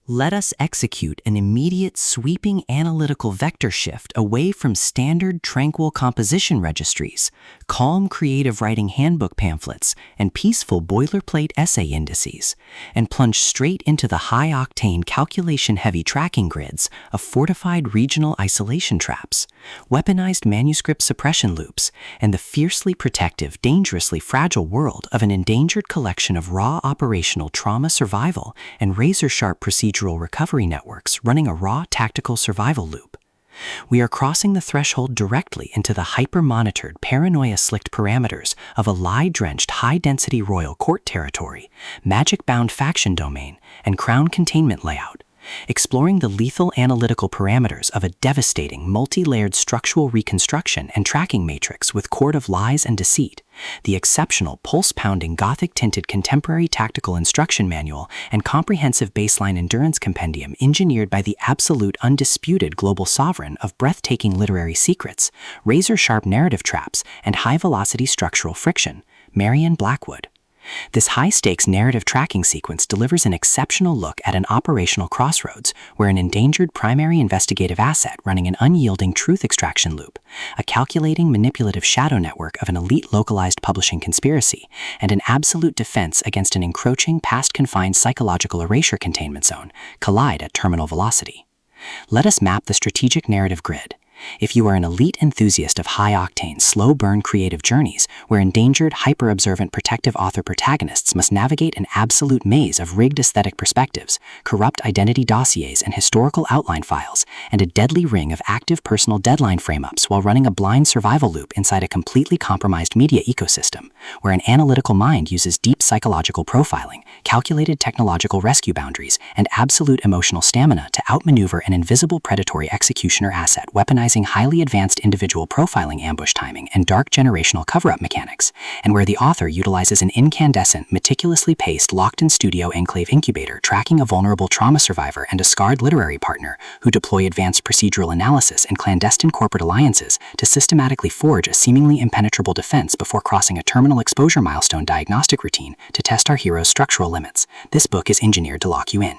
Let us execute an immediate sweeping analytical vector shift away from standard tranquil composition registries, calm creative writing handbook pamphlets, and peaceful boilerplate essay indices, and plunge straight into the high-octane calculation-heavy tracking grids of fortified regional isolation traps, weaponized manuscript suppression loops, and the fiercely protective, dangerously fragile world of an endangered collection of raw operational trauma survival and razor-sharp procedural recovery networks running a raw tactical survival loop. We are crossing the threshold directly into the hyper-monitored, paranoia-slicked parameters of a lie-drenched, high-density royal court territory, magic-bound faction domain, and crown containment layout, exploring the lethal analytical parameters of a devastating, multi-layered structural reconstruction and tracking matrix with court of lies and deceit, the exceptional, pulse-pounding, Gothic-tinted contemporary tactical instruction manual and comprehensive baseline endurance compendium engineered by the absolute undisputed global sovereign of breathtaking literary secrets, razor-sharp narrative traps, and high-velocity structural friction, Marion Blackwood. This high-stakes narrative tracking sequence delivers an exceptional look at an operational crossroads where an endangered primary investigative asset running an unyielding truth extraction loop, a calculating manipulative shadow network of an elite localized publishing conspiracy, and an absolute defense against an encroaching past-confined psychological erasure containment zone collide at terminal velocity. Let us map the strategic narrative grid. If you are an elite enthusiast of high-octane, slow-burn creative journeys where endangered, hyper-observant protective author protagonists must navigate an absolute maze of rigged aesthetic perspectives, corrupt identity dossiers and historical outline files, and a deadly ring of active personal deadline frame-ups while running a blind survival loop inside a completely compromised media ecosystem, where an analytical mind uses deep psychological profiling, calculated technological rescue boundaries, and absolute emotional stamina to outmaneuver an invisible predatory executioner asset weaponized highly advanced individual profiling ambush timing and dark generational cover-up mechanics, and where the author utilizes an incandescent, meticulously paced, locked-in-studio enclave incubator tracking a vulnerable trauma survivor and a scarred literary partner who deploy advanced procedural analysis and clandestine corporate alliances to systematically forge a seemingly impenetrable defense before crossing a terminal exposure milestone diagnostic routine to test our hero's structural limits. This book is engineered to lock you in.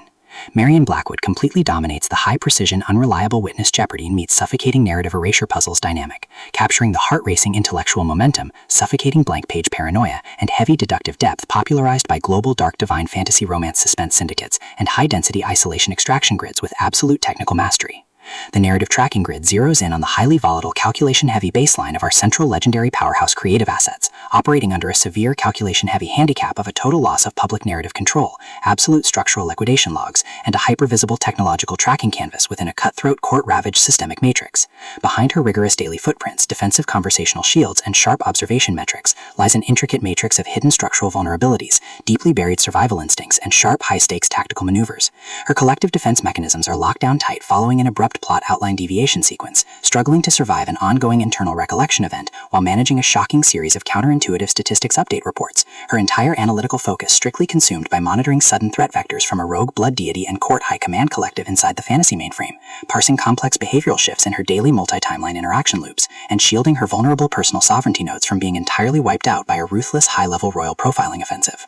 Marion Blackwood completely dominates the high-precision, unreliable witness jeopardy meets suffocating narrative erasure puzzles dynamic, capturing the heart-racing intellectual momentum, suffocating blank-page paranoia, and heavy deductive depth popularized by global dark divine fantasy romance suspense syndicates and high-density isolation extraction grids with absolute technical mastery. The narrative tracking grid zeroes in on the highly volatile, calculation-heavy baseline of our central legendary powerhouse creative assets, operating under a severe calculation-heavy handicap of a total loss of public narrative control, absolute structural liquidation logs, and a hyper-visible technological tracking canvas within a cutthroat, court-ravaged systemic matrix. Behind her rigorous daily footprints, defensive conversational shields, and sharp observation metrics lies an intricate matrix of hidden structural vulnerabilities, deeply buried survival instincts, and sharp, high-stakes tactical maneuvers. Her collective defense mechanisms are locked down tight following an abrupt plot outline deviation sequence, struggling to survive an ongoing internal recollection event while managing a shocking series of counterintuitive statistics update reports, her entire analytical focus strictly consumed by monitoring sudden threat vectors from a rogue blood deity and court high command collective inside the fantasy mainframe, parsing complex behavioral shifts in her daily multi-timeline interaction loops, and shielding her vulnerable personal sovereignty nodes from being entirely wiped out by a ruthless high-level royal profiling offensive.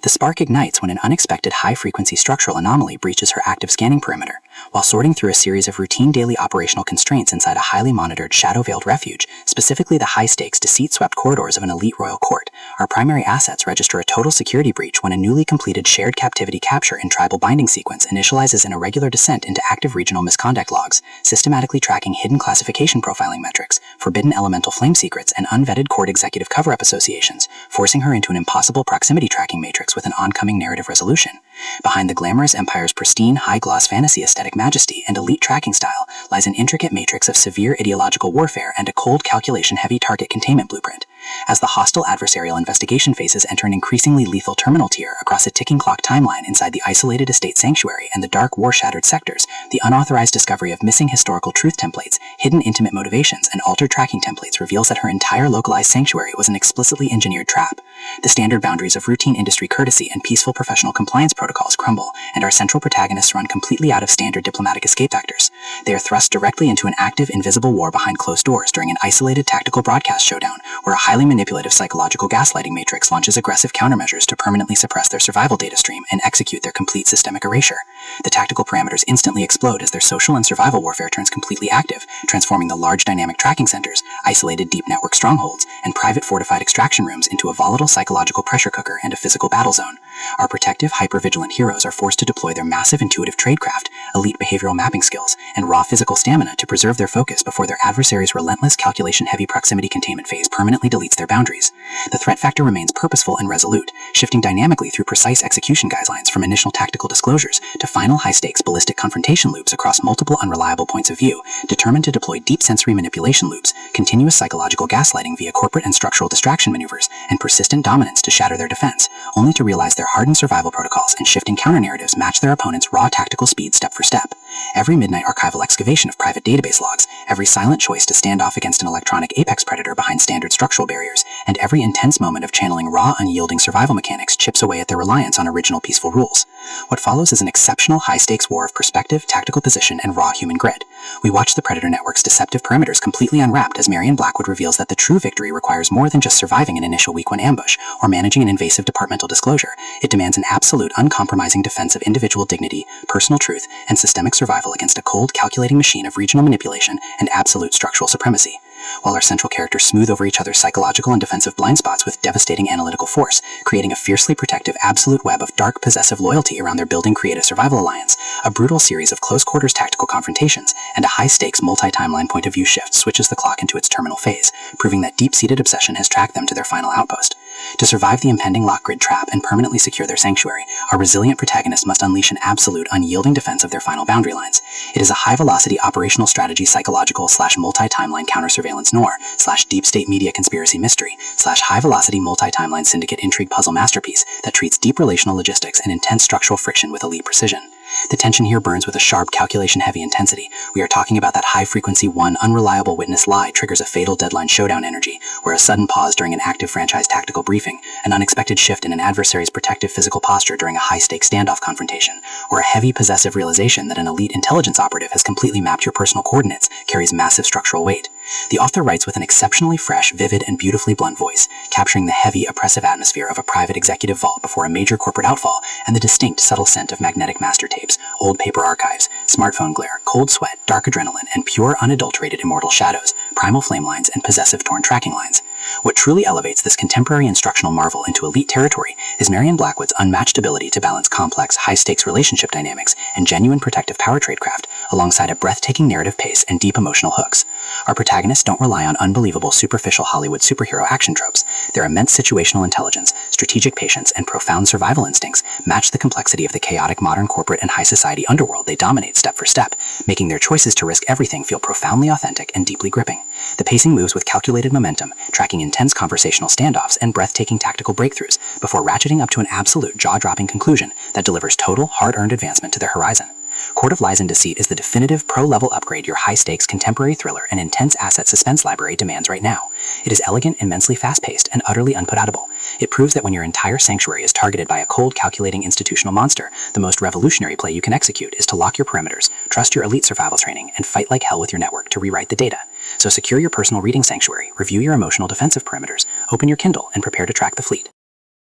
The spark ignites when an unexpected high-frequency structural anomaly breaches her active scanning perimeter. While sorting through a series of routine daily operational constraints inside a highly monitored, shadow-veiled refuge, specifically the high-stakes, deceit-swept corridors of an elite royal court, our primary assets register a total security breach when a newly completed shared captivity capture and tribal binding sequence initializes an irregular descent into active regional misconduct logs, systematically tracking hidden classification profiling metrics, forbidden elemental flame secrets, and unvetted court executive cover-up associations, forcing her into an impossible proximity tracking matrix with an oncoming narrative resolution. Behind the glamorous empire's pristine, high-gloss fantasy aesthetic majesty and elite tracking style lies an intricate matrix of severe ideological warfare and a cold calculation-heavy target containment blueprint. As the hostile adversarial investigation phases enter an increasingly lethal terminal tier across a ticking clock timeline inside the isolated estate sanctuary and the dark war-shattered sectors, the unauthorized discovery of missing historical truth templates, hidden intimate motivations, and altered tracking templates reveals that her entire localized sanctuary was an explicitly engineered trap. The standard boundaries of routine industry courtesy and peaceful professional compliance protocols crumble, and our central protagonists run completely out of standard diplomatic escape vectors. They are thrust directly into an active, invisible war behind closed doors during an isolated tactical broadcast showdown, where a highly manipulative psychological gaslighting matrix launches aggressive countermeasures to permanently suppress their survival data stream and execute their complete systemic erasure. The tactical parameters instantly explode as their social and survival warfare turns completely active, transforming the large dynamic tracking centers, isolated deep network strongholds, and private fortified extraction rooms into a volatile psychological pressure cooker and a physical battle zone. Our protective, hyper-vigilant heroes are forced to deploy their massive intuitive tradecraft, elite behavioral mapping skills, and raw physical stamina to preserve their focus before their adversary's relentless calculation-heavy proximity containment phase permanently deletes their boundaries. The threat factor remains purposeful and resolute, shifting dynamically through precise execution guidelines from initial tactical disclosures to final high-stakes ballistic confrontation loops across multiple unreliable points of view, determined to deploy deep sensory manipulation loops, continuous psychological gaslighting via corporate and structural distraction maneuvers, and persistent dominance to shatter their defense, only to realize their hardened survival protocols and shifting counter-narratives match their opponent's raw tactical speed step for step. Every midnight archival excavation of private database logs, every silent choice to stand off against an electronic apex predator behind standard structural barriers, and every intense moment of channeling raw, unyielding survival mechanics chips away at their reliance on original peaceful rules. What follows is an exceptional high-stakes war of perspective, tactical position, and raw human grit. We watch the Predator Network's deceptive perimeters completely unwrapped as Marion Blackwood reveals that the true victory requires more than just surviving an initial week 1 ambush or managing an invasive departmental disclosure. It demands an absolute, uncompromising defense of individual dignity, personal truth, and systemic survival against a cold, calculating machine of regional manipulation and absolute structural supremacy. While our central characters smooth over each other's psychological and defensive blind spots with devastating analytical force, creating a fiercely protective absolute web of dark, possessive loyalty around their building creative survival alliance, a brutal series of close-quarters tactical confrontations, and a high-stakes multi-timeline point-of-view shift switches the clock into its terminal phase, proving that deep-seated obsession has tracked them to their final outpost. To survive the impending lock-grid trap and permanently secure their sanctuary, our resilient protagonists must unleash an absolute, unyielding defense of their final boundary lines. It is a high-velocity operational strategy psychological / multi-timeline counter-surveillance noir / deep-state media conspiracy mystery / high-velocity multi-timeline syndicate intrigue puzzle masterpiece that treats deep relational logistics and intense structural friction with elite precision. The tension here burns with a sharp, calculation-heavy intensity. We are talking about that high-frequency one unreliable witness lie triggers a fatal deadline showdown energy, where a sudden pause during an active franchise tactical briefing, an unexpected shift in an adversary's protective physical posture during a high-stakes standoff confrontation, or a heavy possessive realization that an elite intelligence operative has completely mapped your personal coordinates carries massive structural weight. The author writes with an exceptionally fresh, vivid, and beautifully blunt voice, capturing the heavy, oppressive atmosphere of a private executive vault before a major corporate outfall and the distinct, subtle scent of magnetic master tapes, old paper archives, smartphone glare, cold sweat, dark adrenaline, and pure, unadulterated immortal shadows, primal flame lines, and possessive torn tracking lines. What truly elevates this contemporary instructional marvel into elite territory is Marion Blackwood's unmatched ability to balance complex, high-stakes relationship dynamics and genuine protective power tradecraft alongside a breathtaking narrative pace and deep emotional hooks. Our protagonists don't rely on unbelievable, superficial Hollywood superhero action tropes. Their immense situational intelligence, strategic patience, and profound survival instincts match the complexity of the chaotic modern corporate and high society underworld they dominate step for step, making their choices to risk everything feel profoundly authentic and deeply gripping. The pacing moves with calculated momentum, tracking intense conversational standoffs and breathtaking tactical breakthroughs before ratcheting up to an absolute jaw-dropping conclusion that delivers total, hard-earned advancement to their horizon. Court of Lies and Deceit is the definitive pro-level upgrade your high-stakes contemporary thriller and intense asset suspense library demands right now. It is elegant, immensely fast-paced, and utterly unputdownable. It proves that when your entire sanctuary is targeted by a cold, calculating institutional monster, the most revolutionary play you can execute is to lock your perimeters, trust your elite survival training, and fight like hell with your network to rewrite the data. So secure your personal reading sanctuary, review your emotional defensive perimeters, open your Kindle, and prepare to track the fleet.